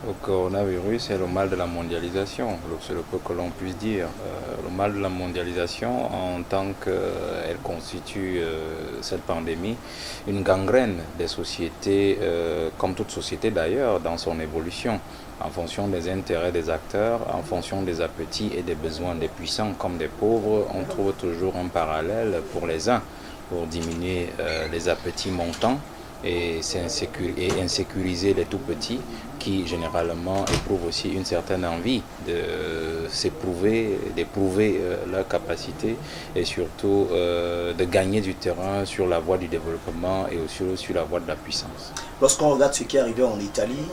Le coronavirus est le mal de la mondialisation, c'est le peu que l'on puisse dire. Le mal de la mondialisation en tant qu'elle constitue cette pandémie une gangrène des sociétés, comme toute société d'ailleurs, dans son évolution, en fonction des intérêts des acteurs, en fonction des appétits et des besoins des puissants comme des pauvres. On trouve toujours un parallèle pour les uns, pour diminuer les appétits montants et insécuriser les tout petits qui généralement éprouvent aussi une certaine envie de s'éprouver, d'éprouver leur capacité et surtout de gagner du terrain sur la voie du développement et aussi sur la voie de la puissance. Lorsqu'on regarde ce qui est arrivé en Italie,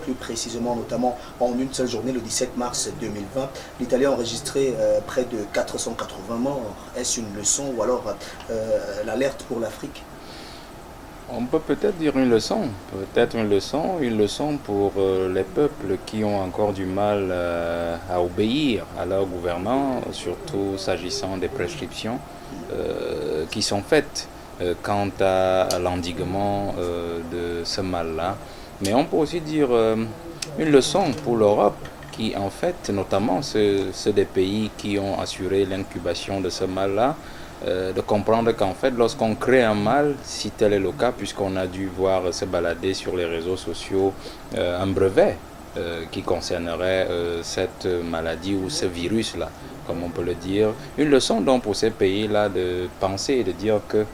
plus précisément notamment en une seule journée, le 17 mars 2020, l'Italie a enregistré près de 480 morts. Est-ce une leçon ou alors l'alerte pour l'Afrique? On peut peut-être dire une leçon pour les peuples qui ont encore du mal à obéir à leurs gouvernants, surtout s'agissant des prescriptions qui sont faites quant à l'endiguement de ce mal-là. Mais on peut aussi dire une leçon pour l'Europe qui en fait, notamment ceux des pays qui ont assuré l'incubation de ce mal-là, de comprendre qu'en fait, lorsqu'on crée un mal, si tel est le cas, puisqu'on a dû voir se balader sur les réseaux sociaux un brevet qui concernerait cette maladie ou ce virus-là, comme on peut le dire, une leçon donc pour ces pays-là de penser et de dire que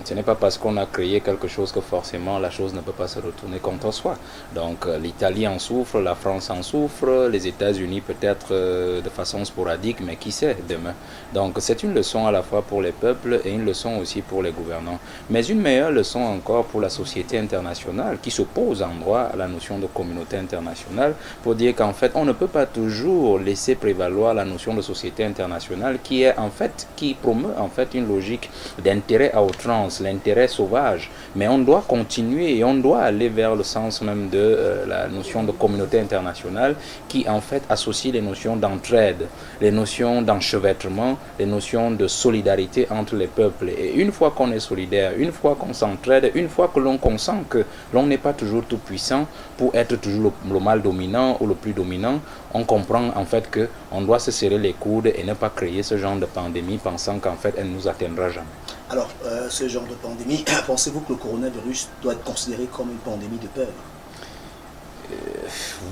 ce n'est pas parce qu'on a créé quelque chose que forcément la chose ne peut pas se retourner contre soi. Donc l'Italie en souffre, la France en souffre, les États-Unis peut-être de façon sporadique, mais qui sait demain. Donc c'est une leçon à la fois pour les peuples et une leçon aussi pour les gouvernants. Mais une meilleure leçon encore pour la société internationale qui s'oppose en droit à la notion de communauté internationale pour dire qu'en fait on ne peut pas toujours laisser prévaloir la notion de société internationale qui est en fait, qui promeut en fait une logique d'intérêt à outrance, l'intérêt sauvage, mais on doit continuer et on doit aller vers le sens même de la notion de communauté internationale qui en fait associe les notions d'entraide, les notions d'enchevêtrement, les notions de solidarité entre les peuples. Et une fois qu'on est solidaire, une fois qu'on s'entraide, une fois que l'on consent que l'on n'est pas toujours tout puissant pour être toujours le mal dominant ou le plus dominant, on comprend en fait qu'on doit se serrer les coudes et ne pas créer ce genre de pandémie pensant qu'en fait elle ne nous atteindra jamais. Alors, ce genre de pandémie, pensez-vous que le coronavirus doit être considéré comme une pandémie de peur?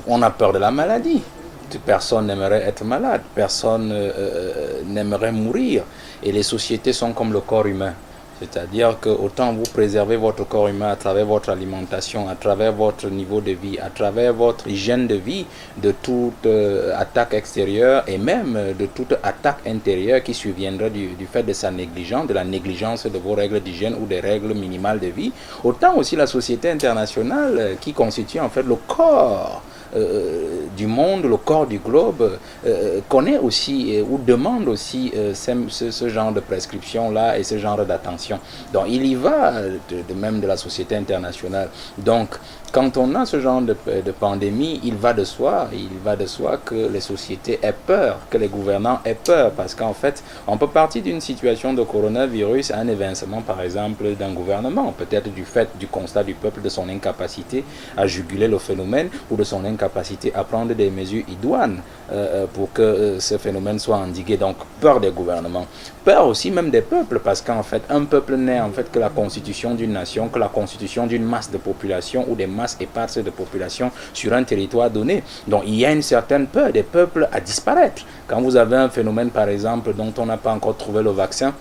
On a peur de la maladie. Personne n'aimerait être malade, personne n'aimerait mourir. Et les sociétés sont comme le corps humain. C'est-à-dire que autant vous préservez votre corps humain à travers votre alimentation, à travers votre niveau de vie, à travers votre hygiène de vie, de toute attaque extérieure et même de toute attaque intérieure qui surviendrait du fait de sa négligence, de la négligence de vos règles d'hygiène ou des règles minimales de vie, autant aussi la société internationale qui constitue en fait le corps du monde, le corps du globe, connaît aussi ou demande aussi ce genre de prescription-là et ce genre d'attention. Donc il y va de même de la société internationale. Donc quand on a ce genre de pandémie, il va de soi que les sociétés aient peur, que les gouvernants aient peur, parce qu'en fait, on peut partir d'une situation de coronavirus à un évincement, par exemple, d'un gouvernement, peut-être du fait du constat du peuple de son incapacité à juguler le phénomène ou de son incapacité à prendre des mesures idoines pour que ce phénomène soit endigué. Donc, peur des gouvernements, peur aussi même des peuples, parce qu'en fait, un peuple n'est en fait que la constitution d'une nation, que la constitution d'une masse de population ou des masses éparses de population sur un territoire donné. Donc il y a une certaine peur des peuples à disparaître. Quand vous avez un phénomène par exemple dont on n'a pas encore trouvé le vaccin,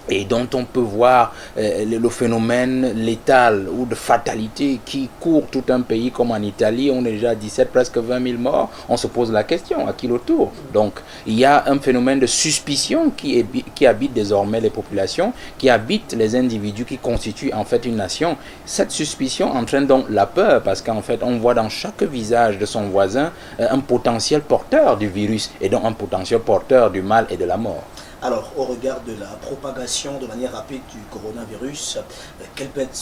et dont on peut voir le phénomène létal ou de fatalité qui court tout un pays comme en Italie, on est déjà à 17, presque 20 000 morts, on se pose la question, à qui le tour? Donc il y a un phénomène de suspicion qui habite désormais les populations, qui habite les individus qui constituent en fait une nation. Cette suspicion entraîne donc la peur, parce qu'en fait on voit dans chaque visage de son voisin un potentiel porteur du virus, et donc un potentiel porteur du mal et de la mort. Alors, au regard de la propagation de manière rapide du coronavirus, quel peut être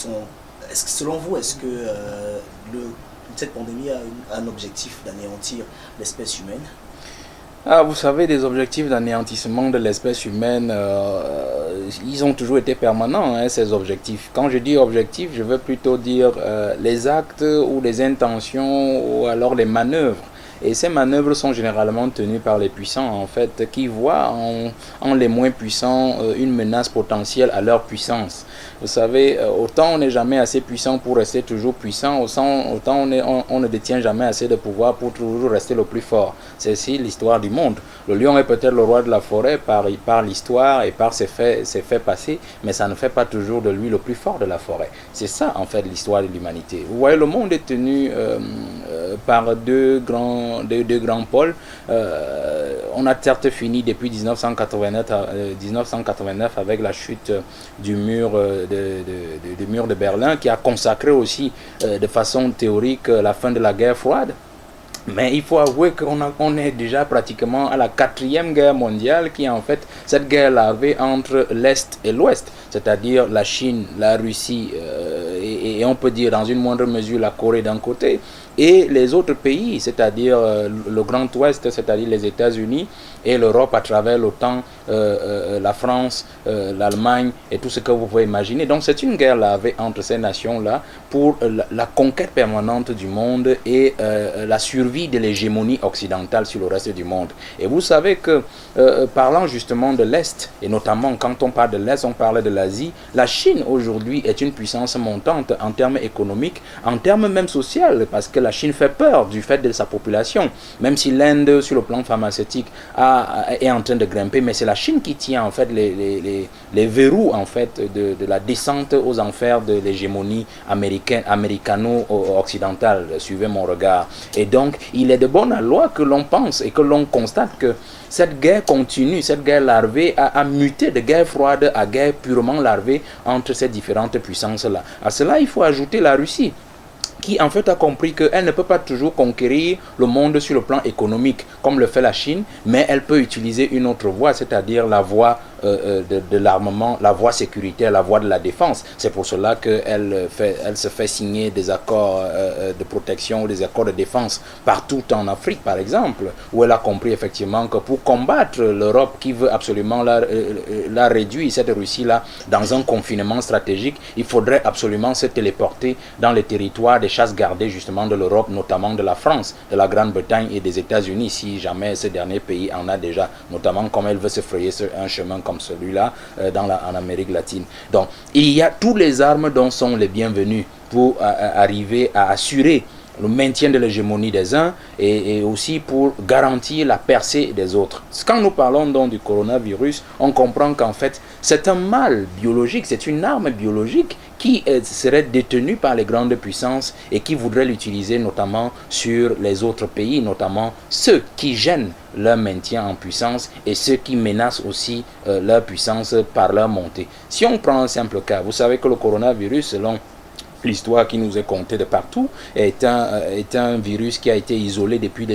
selon vous, est-ce que cette pandémie a un objectif d'anéantir l'espèce humaine? Ah, vous savez, des objectifs d'anéantissement de l'espèce humaine, ils ont toujours été permanents, hein, ces objectifs. Quand je dis objectifs, je veux plutôt dire les actes ou les intentions ou alors les manœuvres. Et ces manœuvres sont généralement tenues par les puissants, en fait, qui voient en les moins puissants une menace potentielle à leur puissance. Vous savez, autant on n'est jamais assez puissant pour rester toujours puissant, autant on ne détient jamais assez de pouvoir pour toujours rester le plus fort. C'est aussi l'histoire du monde. Le lion est peut-être le roi de la forêt par l'histoire et par ses faits passés, mais ça ne fait pas toujours de lui le plus fort de la forêt. C'est ça, en fait, l'histoire de l'humanité. Vous voyez, le monde est tenu par deux grands pôles. On a certes fini depuis 1989 avec la chute du mur de Berlin, qui a consacré aussi de façon théorique la fin de la guerre froide. Mais il faut avouer qu'on est déjà pratiquement à la 4e guerre mondiale, qui est en fait cette guerre larvée entre l'Est et l'Ouest, c'est-à-dire la Chine, la Russie et on peut dire dans une moindre mesure la Corée d'un côté, et les autres pays, c'est-à-dire le Grand Ouest, c'est-à-dire les États-Unis et l'Europe à travers l'OTAN, la France, l'Allemagne et tout ce que vous pouvez imaginer. Donc c'est une guerre lavée entre ces nations-là pour la conquête permanente du monde et la survie de l'hégémonie occidentale sur le reste du monde. Et vous savez que, parlant justement de l'Est, et notamment quand on parle de l'Est, on parle de l'Asie, la Chine aujourd'hui est une puissance montante en termes économiques, en termes même sociaux, parce que la Chine fait peur du fait de sa population, même si l'Inde sur le plan pharmaceutique est en train de grimper, mais c'est la Chine qui tient en fait les verrous en fait de la descente aux enfers de l'hégémonie américano-occidentale, suivez mon regard. Et donc il est de bonne loi que l'on pense et que l'on constate que cette guerre continue, cette guerre larvée a muté de guerre froide à guerre purement larvée entre ces différentes puissances-là. À cela, il faut ajouter la Russie, qui en fait a compris qu'elle ne peut pas toujours conquérir le monde sur le plan économique comme le fait la Chine, mais elle peut utiliser une autre voie, c'est-à-dire la voie de l'armement, la voie sécuritaire, la voie de la défense. C'est pour cela qu'elle se fait signer des accords de protection, des accords de défense partout en Afrique par exemple, où elle a compris effectivement que pour combattre l'Europe qui veut absolument la réduire, cette Russie-là, dans un confinement stratégique, il faudrait absolument se téléporter dans les territoires des chasses gardées justement de l'Europe, notamment de la France, de la Grande-Bretagne et des États-Unis, si jamais ce dernier pays en a déjà, notamment comme elle veut se frayer un chemin comme celui-là en Amérique latine. Donc, il y a toutes les armes dont sont les bienvenues pour arriver à assurer le maintien de l'hégémonie des uns et aussi pour garantir la percée des autres. Quand nous parlons donc du coronavirus, on comprend qu'en fait, c'est un mal biologique, c'est une arme biologique qui serait détenue par les grandes puissances et qui voudraient l'utiliser notamment sur les autres pays, notamment ceux qui gênent leur maintien en puissance et ceux qui menacent aussi leur puissance par leur montée. Si on prend un simple cas, vous savez que le coronavirus, selon l'histoire qui nous est contée de partout, est un virus qui a été isolé depuis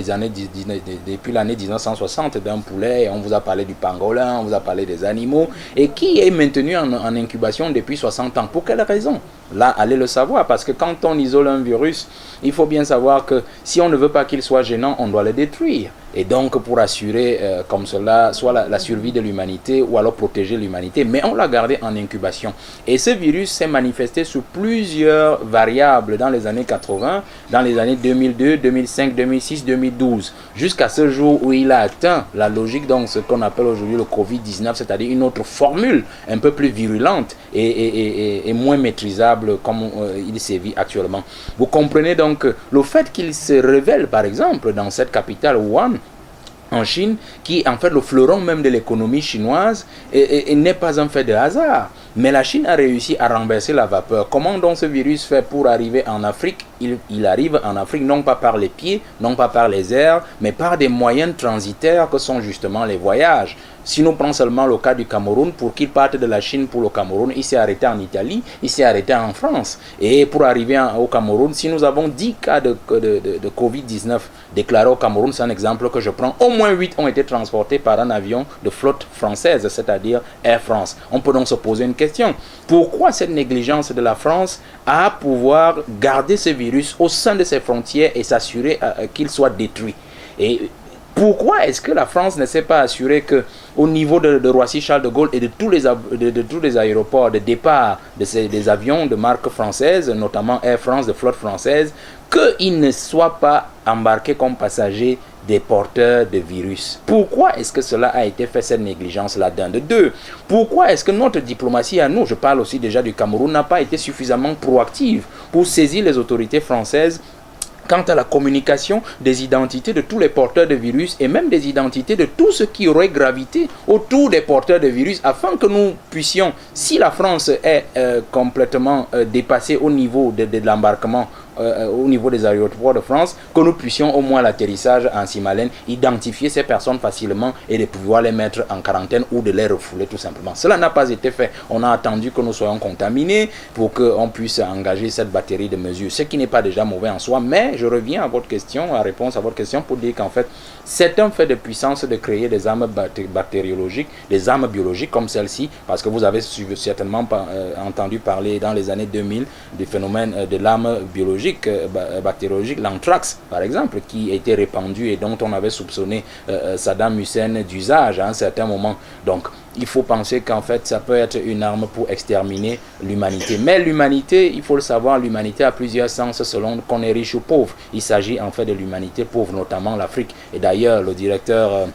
l'année 1960 d'un poulet. Et on vous a parlé du pangolin, on vous a parlé des animaux, et qui est maintenu en incubation depuis 60 ans. Pour quelle raison? Là, allez le savoir, parce que quand on isole un virus, il faut bien savoir que si on ne veut pas qu'il soit gênant, on doit le détruire. Et donc, pour assurer comme cela, soit la survie de l'humanité ou alors protéger l'humanité, mais on l'a gardé en incubation. Et ce virus s'est manifesté sous plusieurs variables dans les années 80, dans les années 2002, 2005, 2006, 2012, jusqu'à ce jour où il a atteint la logique, donc ce qu'on appelle aujourd'hui le Covid-19, c'est-à-dire une autre formule un peu plus virulente et moins maîtrisable comme il sévit actuellement. Vous comprenez donc le fait qu'il se révèle, par exemple, dans cette capitale Wuhan, en Chine, qui est en fait le fleuron même de l'économie chinoise, et n'est pas un fait de hasard. Mais la Chine a réussi à renverser la vapeur. Comment donc ce virus fait pour arriver en Afrique? Il arrive en Afrique non pas par les pieds, non pas par les airs, mais par des moyens transitaires que sont justement les voyages. Si nous prenons seulement le cas du Cameroun, pour qu'il parte de la Chine pour le Cameroun, il s'est arrêté en Italie, il s'est arrêté en France. Et pour arriver au Cameroun, si nous avons 10 cas de Covid-19 déclarés au Cameroun, c'est un exemple que je prends, au moins 8 ont été transportés par un avion de flotte française, c'est-à-dire Air France. On peut donc se poser une question. Pourquoi cette négligence de la France à pouvoir garder ce virus au sein de ses frontières et s'assurer qu'il soit détruit? Et Pourquoi est-ce que la France ne s'est pas assurée qu'au niveau de Roissy-Charles de Gaulle et de tous les aéroports de départ des avions de marque française, notamment Air France, de flotte française, qu'ils ne soient pas embarqués comme passagers des porteurs de virus? Pourquoi est-ce que cela a été fait, cette négligence-là, d'un? De deux, pourquoi est-ce que notre diplomatie à nous, je parle aussi déjà du Cameroun, n'a pas été suffisamment proactive pour saisir les autorités françaises quant à la communication des identités de tous les porteurs de virus et même des identités de tout ce qui aurait gravité autour des porteurs de virus, afin que nous puissions, si la France est complètement dépassée au niveau de l'embarquement, au niveau des aéroports de France, que nous puissions au moins l'atterrissage en Simalène identifier ces personnes facilement et de pouvoir les mettre en quarantaine ou de les refouler tout simplement. Cela n'a pas été fait. On a attendu que nous soyons contaminés pour qu'on puisse engager cette batterie de mesures, ce qui n'est pas déjà mauvais en soi, mais je reviens à votre question, à réponse à votre question, pour dire qu'en fait, c'est un fait de puissance de créer des armes bactériologiques, des armes biologiques comme celle-ci, parce que vous avez certainement entendu parler dans les années 2000 du phénomène de l'arme biologique, bactériologique, l'anthrax par exemple, qui était répandu et dont on avait soupçonné Saddam Hussein d'usage à un certain moment. Donc il faut penser qu'en fait ça peut être une arme pour exterminer l'humanité. Mais l'humanité, il faut le savoir, l'humanité a plusieurs sens selon qu'on est riche ou pauvre. Il s'agit en fait de l'humanité pauvre, notamment l'Afrique. Et d'ailleurs le directeur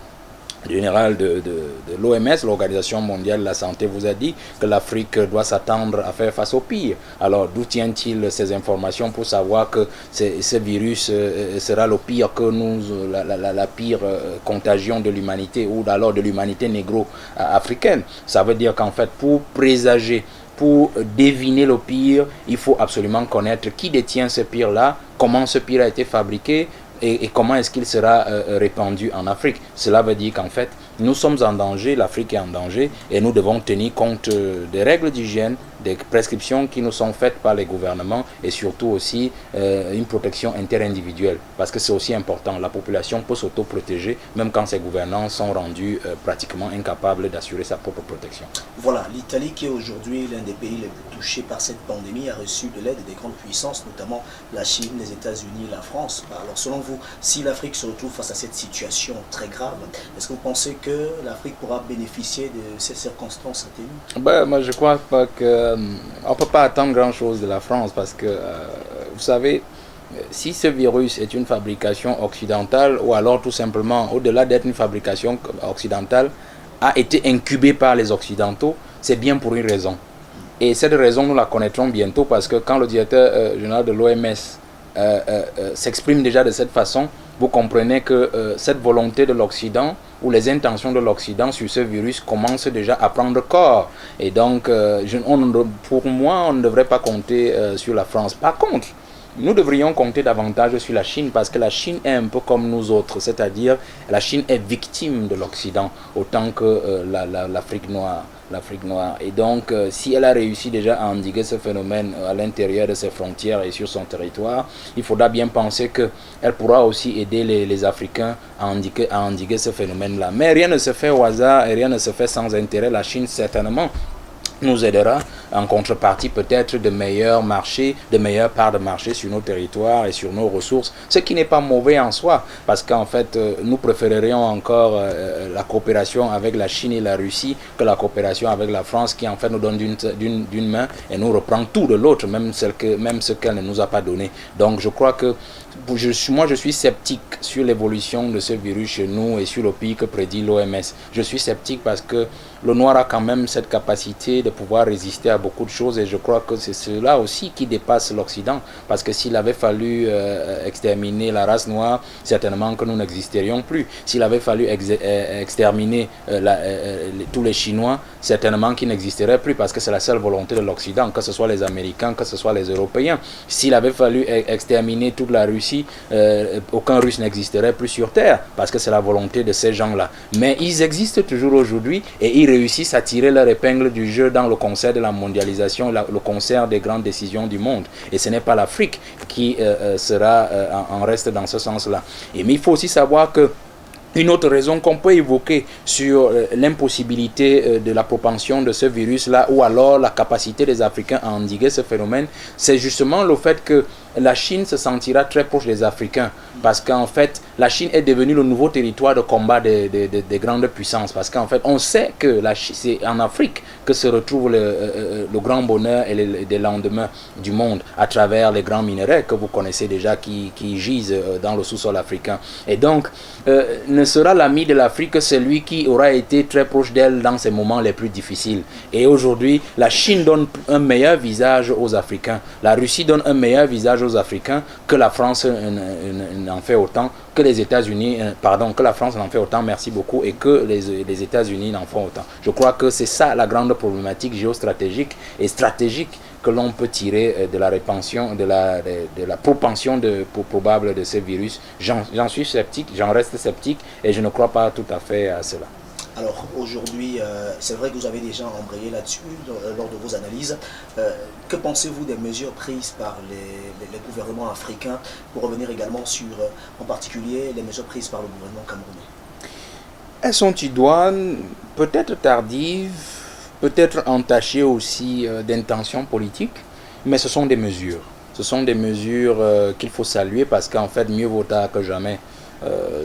général de l'OMS, l'Organisation mondiale de la santé, vous a dit que l'Afrique doit s'attendre à faire face au pire. Alors d'où tient-il ces informations pour savoir que ce virus sera le pire que nous, la pire contagion de l'humanité, ou alors de l'humanité négro-africaine? Ça veut dire qu'en fait, pour présager, pour deviner le pire, il faut absolument connaître qui détient ce pire-là, comment ce pire a été fabriqué, et comment est-ce qu'il sera répandu en Afrique. Cela veut dire qu'en fait, nous sommes en danger, l'Afrique est en danger, et nous devons tenir compte des règles d'hygiène, des prescriptions qui nous sont faites par les gouvernements, et surtout aussi une protection interindividuelle, parce que c'est aussi important. La population peut s'auto-protéger, même quand ses gouvernants sont rendus pratiquement incapables d'assurer sa propre protection. Voilà, l'Italie, qui est aujourd'hui l'un des pays les plus touchés par cette pandémie, a reçu de l'aide des grandes puissances, notamment la Chine, les États-Unis, la France. Alors selon vous, si l'Afrique se retrouve face à cette situation très grave, est-ce que vous pensez que l'Afrique pourra bénéficier de ces circonstances atténuées? Moi je crois pas que on ne peut pas attendre grand-chose de la France, parce que, vous savez, si ce virus est une fabrication occidentale, ou alors tout simplement, au-delà d'être une fabrication occidentale, a été incubé par les Occidentaux, c'est bien pour une raison. Et cette raison, nous la connaîtrons bientôt, parce que quand le directeur général de l'OMS s'exprime déjà de cette façon, vous comprenez que cette volonté de l'Occident, ou les intentions de l'Occident sur ce virus, commencent déjà à prendre corps. Et donc, pour moi, on ne devrait pas compter sur la France. Par contre, nous devrions compter davantage sur la Chine, parce que la Chine est un peu comme nous autres, c'est-à-dire la Chine est victime de l'Occident autant que l'Afrique noire. Et donc, si elle a réussi déjà à endiguer ce phénomène à l'intérieur de ses frontières et sur son territoire, il faudra bien penser qu'elle pourra aussi aider les Africains à endiguer ce phénomène-là. Mais rien ne se fait au hasard et rien ne se fait sans intérêt. La Chine, certainement, nous aidera en contrepartie peut-être de meilleurs marchés, de meilleures parts de marché sur nos territoires et sur nos ressources, ce qui n'est pas mauvais en soi, parce qu'en fait nous préférerions encore la coopération avec la Chine et la Russie que la coopération avec la France, qui en fait nous donne d'une main et nous reprend tout de l'autre, même ce qu'elle ne nous a pas donné. Donc je crois que moi je suis sceptique sur l'évolution de ce virus chez nous et sur le pic que prédit l'OMS. Je suis sceptique parce que le noir a quand même cette capacité de pouvoir résister à beaucoup de choses, et je crois que c'est cela aussi qui dépasse l'Occident, parce que s'il avait fallu exterminer la race noire, certainement que nous n'existerions plus. S'il avait fallu exterminer tous les Chinois, certainement qu'ils n'existeraient plus, parce que c'est la seule volonté de l'Occident, que ce soit les Américains, que ce soit les Européens. S'il avait fallu exterminer toute la Russie, aucun Russe n'existerait plus sur Terre, parce que c'est la volonté de ces gens-là. Mais ils existent toujours aujourd'hui, et ils réussissent à tirer leur épingle du jeu dans le concert de la mondialisation, le concert des grandes décisions du monde. Et ce n'est pas l'Afrique qui sera en reste dans ce sens-là. Mais il faut aussi savoir que une autre raison qu'on peut évoquer sur l'impossibilité de la propension de ce virus-là, ou alors la capacité des Africains à endiguer ce phénomène, c'est justement le fait que la Chine se sentira très proche des Africains parce qu'en fait, la Chine est devenue le nouveau territoire de combat des grandes puissances parce qu'en fait, on sait que c'est en Afrique que se retrouve le grand bonheur et les lendemains du monde à travers les grands minerais que vous connaissez déjà qui gisent dans le sous-sol africain. Et donc, ne sera l'ami de l'Afrique que celui qui aura été très proche d'elle dans ces moments les plus difficiles. Et aujourd'hui, la Chine donne un meilleur visage aux Africains. La Russie donne un meilleur visage aux Africains que la France n'en fait autant, que les États-Unis, que la France n'en fait autant, merci beaucoup, et que les États-Unis n'en font autant. Je crois que c'est ça la grande problématique géostratégique et stratégique que l'on peut tirer de la répansion, de la propension probable de ces virus. J'en suis sceptique, j'en reste sceptique et je ne crois pas tout à fait à cela. Alors aujourd'hui, c'est vrai que vous avez déjà embrayé là-dessus lors de vos analyses. Que pensez-vous des mesures prises par les gouvernements africains pour revenir également sur, en particulier, les mesures prises par le gouvernement camerounais? Elles sont idoines, peut-être tardives, peut-être entachées aussi d'intentions politiques, mais ce sont des mesures. Ce sont des mesures qu'il faut saluer parce qu'en fait, mieux vaut tard que jamais.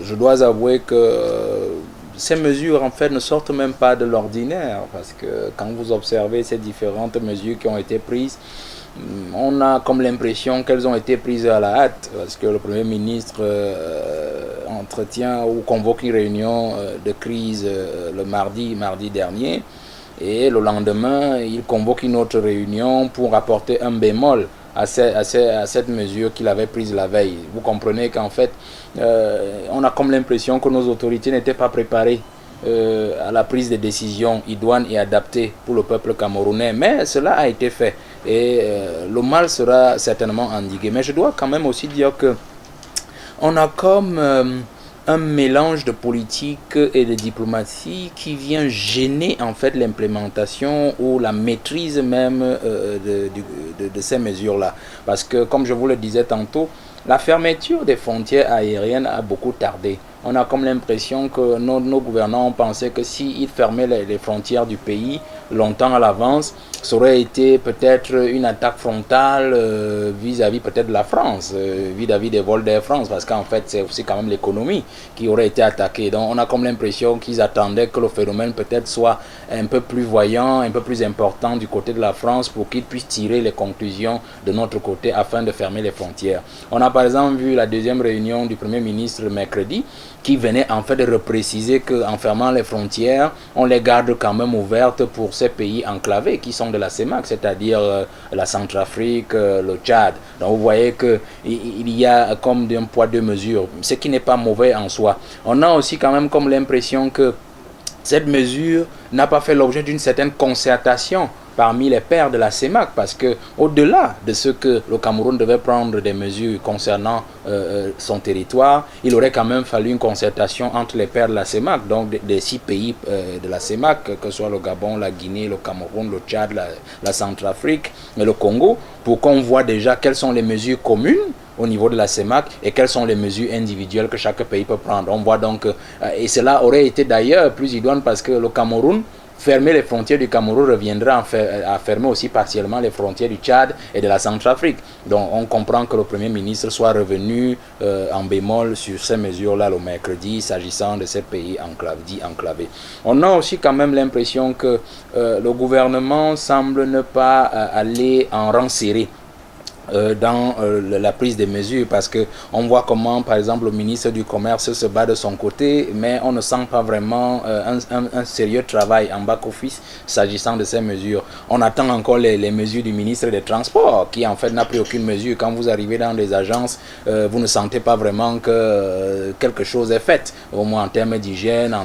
Je dois avouer que ces mesures en fait ne sortent même pas de l'ordinaire parce que quand vous observez ces différentes mesures qui ont été prises, on a comme l'impression qu'elles ont été prises à la hâte parce que le Premier ministre entretient ou convoque une réunion de crise le mardi dernier et le lendemain il convoque une autre réunion pour apporter un bémol à cette mesure qu'il avait prise la veille. Vous comprenez qu'en fait, on a comme l'impression que nos autorités n'étaient pas préparées à la prise de décisions idoines et adaptées pour le peuple camerounais. Mais cela a été fait et le mal sera certainement endigué. Mais je dois quand même aussi dire que on a comme un mélange de politique et de diplomatie qui vient gêner en fait l'implémentation ou la maîtrise même de ces mesures-là. Parce que comme je vous le disais tantôt, la fermeture des frontières aériennes a beaucoup tardé. On a comme l'impression que nos gouvernants ont pensé que s'ils fermaient les frontières du pays longtemps à l'avance, ça aurait été peut-être une attaque frontale vis-à-vis peut-être de la France, vis-à-vis des vols d'Air France, parce qu'en fait c'est aussi quand même l'économie qui aurait été attaquée. Donc on a comme l'impression qu'ils attendaient que le phénomène peut-être soit un peu plus voyant, un peu plus important du côté de la France pour qu'ils puissent tirer les conclusions de notre côté afin de fermer les frontières. On a par exemple vu la deuxième réunion du Premier ministre mercredi qui venait en fait de repréciser qu'en fermant les frontières, on les garde quand même ouvertes pour ces pays enclavés qui sont de la CEMAC, c'est-à-dire la Centrafrique, le Tchad. Donc vous voyez qu'il y a comme d'un poids deux mesures, ce qui n'est pas mauvais en soi. On a aussi quand même comme l'impression que cette mesure n'a pas fait l'objet d'une certaine concertation parmi les pairs de la CEMAC, parce que au-delà de ce que le Cameroun devait prendre des mesures concernant son territoire, il aurait quand même fallu une concertation entre les pairs de la CEMAC, donc des 6 pays de la CEMAC, que ce soit le Gabon, la Guinée, le Cameroun, le Tchad, la Centrafrique et le Congo, pour qu'on voit déjà quelles sont les mesures communes au niveau de la CEMAC et quelles sont les mesures individuelles que chaque pays peut prendre. On voit donc, et cela aurait été d'ailleurs plus idoine parce que le Cameroun, fermer les frontières du Cameroun reviendra à fermer aussi partiellement les frontières du Tchad et de la Centrafrique. Donc on comprend que le Premier ministre soit revenu en bémol sur ces mesures-là le mercredi s'agissant de ces pays dits enclavés. On a aussi quand même l'impression que le gouvernement semble ne pas aller en rang serré dans la prise des mesures, parce que on voit comment par exemple le ministre du Commerce se bat de son côté, mais on ne sent pas vraiment un sérieux travail en back-office s'agissant de ces mesures. On attend encore les mesures du ministre des Transports qui en fait n'a pris aucune mesure. Quand vous arrivez dans des agences, vous ne sentez pas vraiment que quelque chose est fait, au moins en termes d'hygiène,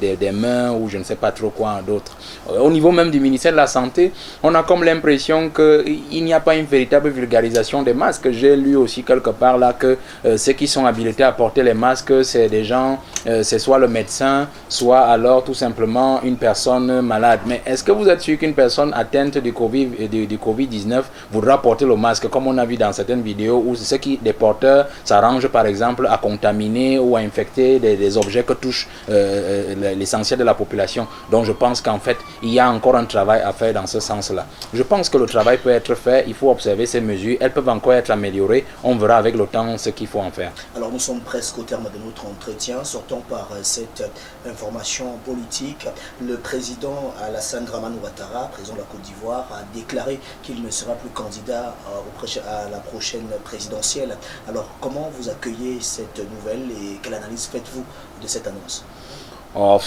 des mains ou je ne sais pas trop quoi d'autre. Au niveau même du ministère de la Santé, on a comme l'impression qu'il n'y a pas une véritable vulgarisation des masques. J'ai lu aussi quelque part là que ceux qui sont habilités à porter les masques, c'est des gens, c'est soit le médecin, soit alors tout simplement une personne malade. Mais est-ce que vous êtes sûr qu'une personne atteinte du Covid-19 voudra porter le masque, comme on a vu dans certaines vidéos où ceux qui, des porteurs, s'arrangent par exemple à contaminer ou à infecter des objets que touchent l'essentiel de la population. Donc je pense qu'en fait, il y a encore un travail à faire dans ce sens-là. Je pense que le travail peut être fait, il faut observer observer ces mesures. Elles peuvent encore être améliorées. On verra avec le temps ce qu'il faut en faire. Alors nous sommes presque au terme de notre entretien. Sortons par cette information politique. Le président Alassane Dramane Ouattara, président de la Côte d'Ivoire, a déclaré qu'il ne sera plus candidat à la prochaine présidentielle. Alors comment vous accueillez cette nouvelle et quelle analyse faites-vous de cette annonce? Oh,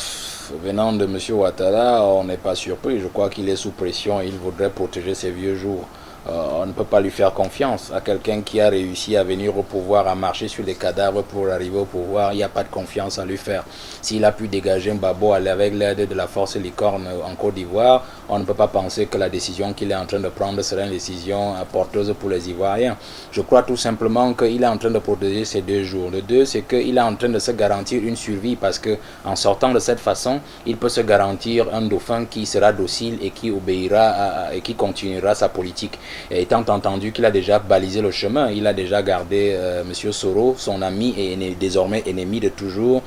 venant de M. Ouattara, on n'est pas surpris. Je crois qu'il est sous pression et il voudrait protéger ses vieux jours. On ne peut pas lui faire confiance à quelqu'un qui a réussi à venir au pouvoir, à marcher sur les cadavres pour arriver au pouvoir. Il n'y a pas de confiance à lui faire. S'il a pu dégager Gbagbo avec l'aide de la force licorne en Côte d'Ivoire, on ne peut pas penser que la décision qu'il est en train de prendre sera une décision porteuse pour les Ivoiriens. Je crois tout simplement qu'il est en train de protéger ces 2 jours. Le 2, c'est qu'il est en train de se garantir une survie parce qu'en sortant de cette façon, il peut se garantir un dauphin qui sera docile et qui obéira et qui continuera sa politique. Et étant entendu qu'il a déjà balisé le chemin, il a déjà gardé M. Soro, son ami et désormais ennemi de toujours,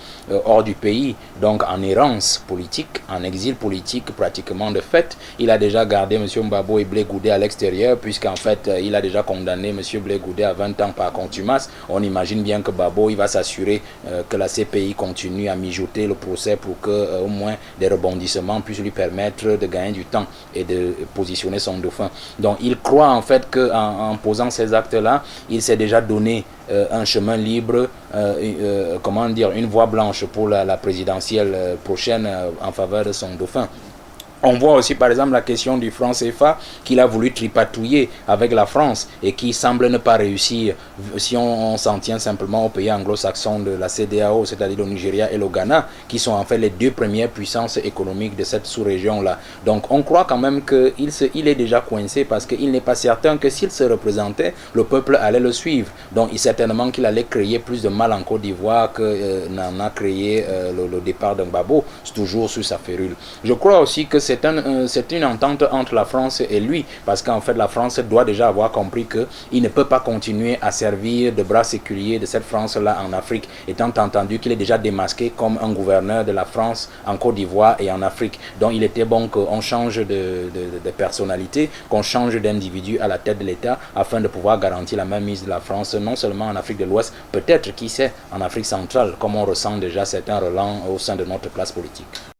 hors du pays, donc en errance politique, en exil politique pratiquement de fait. Il a déjà gardé M. Gbagbo et Blé Goudé à l'extérieur, puisqu'en fait, il a déjà condamné M. Blé Goudé à 20 ans par contumace. On imagine bien que Gbagbo, il va s'assurer que la CPI continue à mijoter le procès pour que au moins des rebondissements puissent lui permettre de gagner du temps et de positionner son dauphin. Donc il croit en fait qu'en posant ces actes-là, il s'est déjà donné un chemin libre, comment dire, une voie blanche pour la présidentielle prochaine en faveur de son dauphin. On voit aussi par exemple la question du franc CFA qu'il a voulu tripatouiller avec la France et qui semble ne pas réussir si on s'en tient simplement aux pays anglo-saxons de la CEDEAO, c'est-à-dire le Nigeria et le Ghana, qui sont en fait les 2 premières puissances économiques de cette sous-région-là. Donc on croit quand même qu'il est déjà coincé parce qu'il n'est pas certain que s'il se représentait, le peuple allait le suivre. Donc certainement qu'il allait créer plus de mal en Côte d'Ivoire que n'en a créé le départ de Gbagbo, toujours sur sa férule. Je crois aussi que c'est une entente entre la France et lui, parce qu'en fait la France doit déjà avoir compris qu'il ne peut pas continuer à servir de bras séculier de cette France-là en Afrique, étant entendu qu'il est déjà démasqué comme un gouverneur de la France en Côte d'Ivoire et en Afrique. Donc il était bon qu'on change de personnalité, qu'on change d'individu à la tête de l'État, afin de pouvoir garantir la mainmise de la France, non seulement en Afrique de l'Ouest, peut-être, qui sait, en Afrique centrale, comme on ressent déjà certains relents au sein de notre classe politique.